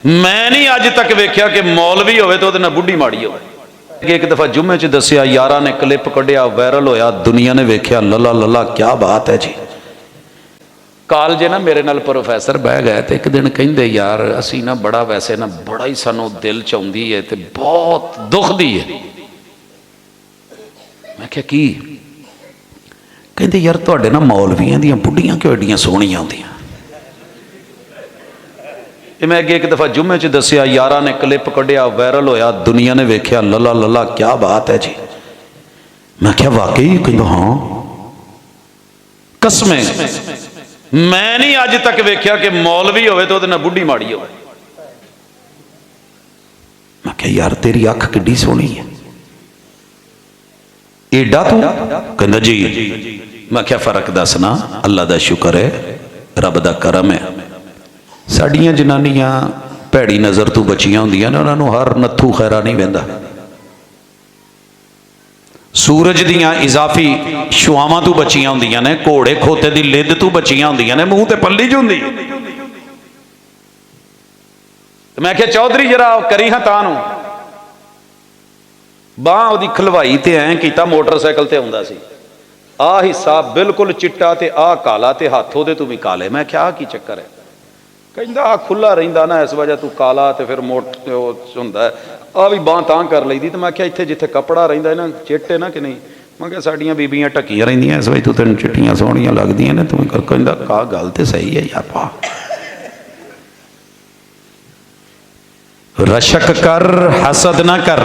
मैं नहीं अज तक वेख्या कि मौलवी होवे तो उहदे नाल बुढ़ी माड़ी होवे। एक दफा जुम्मे च दसिया, यारा ने क्लिप कढ़िया, वायरल होया, दुनिया ने वेख्या, लला लला क्या बात है जी। कालजे ना मेरे नाल प्रोफैसर बह गए तो एक दिन कहिंदे, यार असी ना बड़ा वैसे ना बड़ा ही सानू दिल च आउंदी है ते बहुत दुखदी है। मैं क्या की? कहंदे यार तुहाडे ना मौलवियां दियां बुढ़ियां क्यों एडियां सोहणियां आउंदियां। मैं अगे एक दफा जुम्मे च दसिया, यारा ने क्लिप कढ़िया, वायरल होया, दुनिया ने वेख्या, लला लला क्या बात है जी। मैं क्या वाकई? कहंदा हाँ कसमें मैं नहीं अज तक वेख्या कि मौलवी होवे तो उहदे नाल बुढ़ी माड़ी होवे। मैं क्या यार तेरी अख किड्डी सोहनी है, एडा तू? कहंदा जी। मैं क्या फर्क दसना? अल्लाह दा शुक्र है, रब दा करम है। साड़ियां जनानियां भैड़ी नज़र तो बचियां होंदियां ने, उन्होंने हर नत्थू खैरा नहीं वहिंदा। सूरज दियां इजाफी शुआवां तो बचियां होंदियां ने, घोड़े खोते दी लिद तो बचियां होंदियां ने, मूँह ते पल्ली च हुंदी। मैं क्या चौधरी जरा करी हाँ तां बांह उहदी खलवाई ते ऐं कीता, मोटरसाइकिल ते आउंदा सी, आ हिस्सा बिल्कुल चिट्टा ते आ काला ते हत्थ उहदे तो भी काले। मैं क्या आ की चक्कर है? कहंदा आ खुला रहिंदा ना, इस वजह तू काला ते फिर मोट हुंदा है, आ भी बांह तां कर लईदी। तो मैं क्या इत्थे जिथे कपड़ा रहिंदा ना चिट्टे ना कि नहीं, मैं क्या साडियां बीबियां ढक्कियां रहिंदियां, इस वजह तू तैनूं चिट्टियां सोहणियां लगदियां ने। तूं कहंदा का गल ते सही है यार पा। रशक कर हसद ना कर।